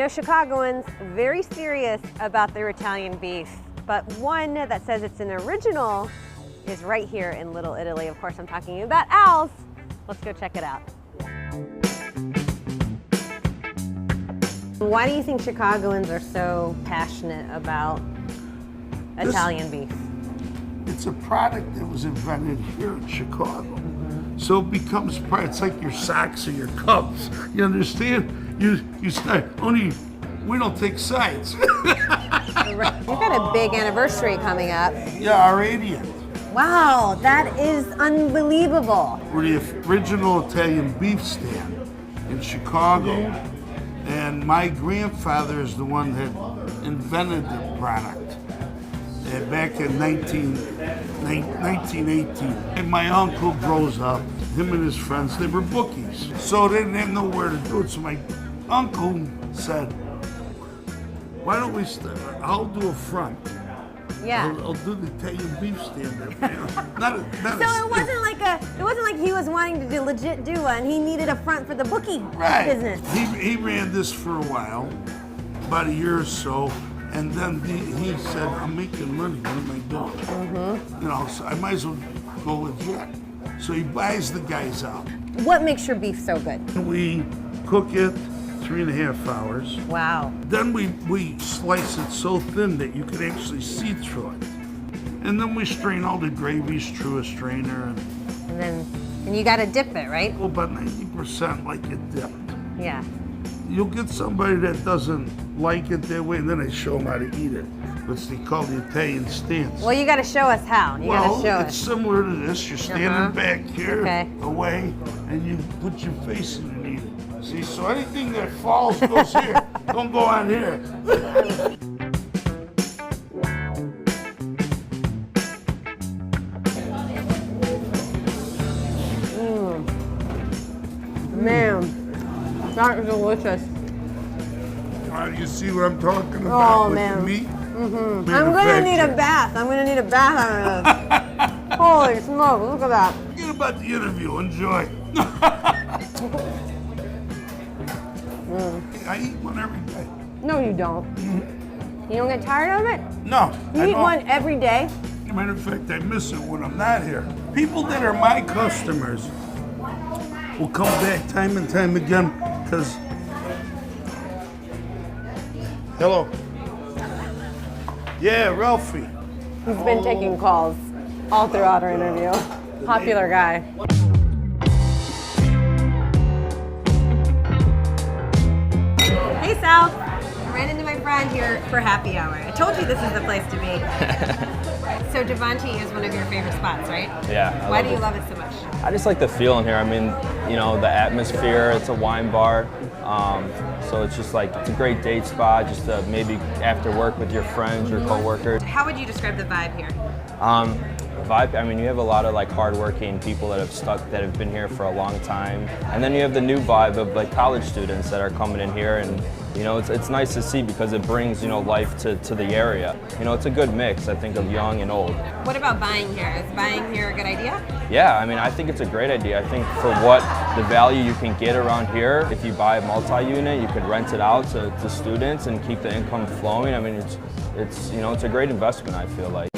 know Chicagoans very serious about their Italian beef, but one that says it's an original is right here in Little Italy. Of course, I'm talking about Al's. Let's go check it out. Why do you think Chicagoans are so passionate about Italian beef? It's a product that was invented here in Chicago. So it becomes part, it's like your socks or your Cubs. You understand? You start, only, we don't take sides. You've got a big anniversary coming up. Yeah, our 80th. Wow, that is unbelievable. We're the original Italian beef stand in Chicago. And my grandfather is the one that invented the product back in 1918. And my uncle grows up, him and his friends, they were bookies. So they didn't have nowhere to do it. So my uncle said, why don't we, I'll do a front. Yeah. I'll do the Italian beef stand there. So it wasn't like he was wanting to legit do one. He needed a front for the bookie business. He ran this for a while, about a year or so, and then he said, I'm making money, what am I doing? You know, so I might as well go legit. So he buys the guys out. What makes your beef so good? We cook it 3.5 hours. Wow. Then we slice it so thin that you could actually see through it. And then we strain all the gravies through a strainer. And you gotta dip it, right? Well, about 90% like it dipped. Yeah. You'll get somebody that doesn't like it that way, and then I show them how to eat it. Which they call the Italian stance. Well, you gotta show us how. You gotta show it's similar to this. You're standing back here, away, and you put your face in and eat it. See, so anything that falls goes here. Don't go on here. Man, that is delicious. You see what I'm talking about with the meat? I'm gonna need a bath. I'm gonna need a bath out of this. Holy smoke, look at that. Forget about the interview, enjoy. I eat one every day. No, you don't. You don't get tired of it? No. You eat one every day? As a matter of fact, I miss it when I'm not here. People that are my customers will come back time and time again because. Hello. Yeah, Ralphie. He's been taking calls all throughout our interview. Popular guy. Hey Sal, I ran into my friend here for happy hour. I told you this is the place to be. So Davanti is one of your favorite spots, right? Yeah. Why do you love it so much? I just like the feeling here. I mean, you know, the atmosphere, it's a wine bar. So it's just like, it's a great date spot just to maybe after work with your friends, your coworkers. How would you describe the vibe here? Vibe, I mean, you have a lot of like hardworking people that have been here for a long time. And then you have the new vibe of like college students that are coming in here, and you know, it's nice to see because it brings, you know, life to the area. You know, it's a good mix, I think, of young and old. What about buying here? Is buying here a good idea? Yeah, I mean, I think it's a great idea. I think for what the value you can get around here, if you buy a multi-unit, you could rent it out to students and keep the income flowing. I mean, it's you know, it's a great investment, I feel like.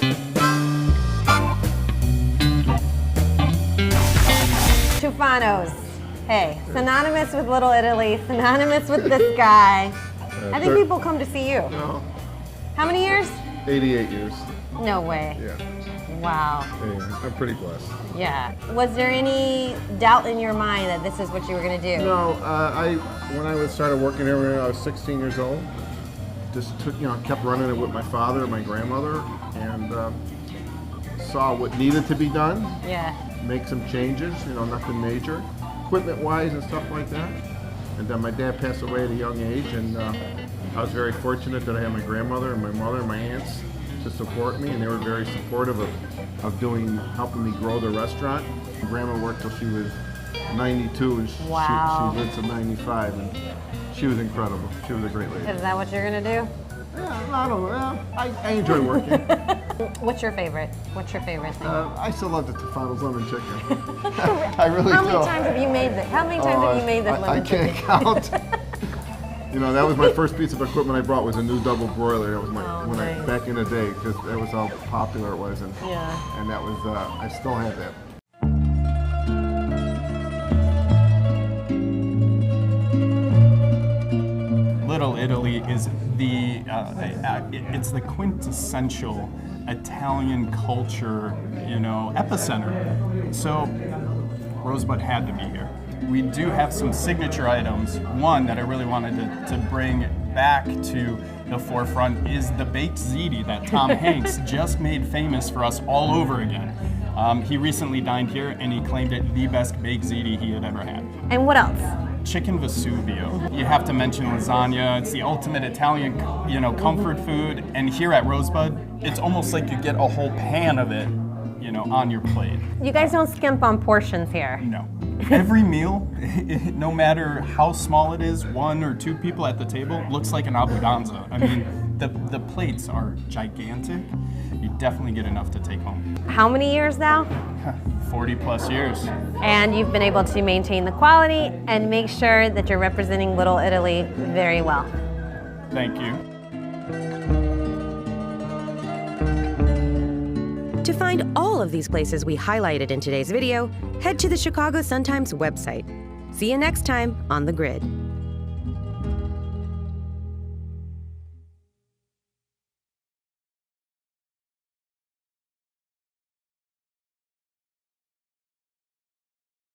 Tufano's. Hey, synonymous with Little Italy, synonymous with this guy. I think people come to see you. No. How many years? 88 years. No way. Yeah. Wow. Yeah, I'm pretty blessed. Yeah. Was there any doubt in your mind that this is what you were going to do? No, when I started working here when I was 16 years old, just kept running it with my father and my grandmother, and saw what needed to be done. Yeah. Make some changes, you know, nothing major, equipment-wise and stuff like that. And then my dad passed away at a young age, and I was very fortunate that I had my grandmother and my mother and my aunts to support me, and they were very supportive of helping me grow the restaurant. Grandma worked till she was 92, and wow. she lived to 95, and she was incredible. She was a great lady. Is that what you're gonna do? Yeah, I don't know. I enjoy working. What's your favorite? What's your favorite thing? I still love the Tufano's lemon chicken. I really do. How many times have you made this? How many times have you made this lemon chicken? I can't count. You know, that was my first piece of equipment I brought was a new double broiler. That was my nice. back in the day because that was how popular it was, and Yeah. and that was I still have that. Little Italy is it's the quintessential Italian culture, you know, epicenter. So Rosebud had to be here. We do have some signature items. One that I really wanted to bring back to the forefront is the baked ziti that Tom Hanks just made famous for us all over again. He recently dined here and he claimed it the best baked ziti he had ever had. And what else? Chicken Vesuvio. You have to mention lasagna. It's the ultimate Italian, you know, comfort food. And here at Rosebud, it's almost like you get a whole pan of it, you know, on your plate. You guys don't skimp on portions here. No. Every meal, no matter how small it is, 1 or 2 people at the table, looks like an abbondanza. I mean, the plates are gigantic. You definitely get enough to take home. How many years now? 40 plus years. And you've been able to maintain the quality and make sure that you're representing Little Italy very well. Thank you. To find all of these places we highlighted in today's video, head to the Chicago Sun-Times website. See you next time on The Grid.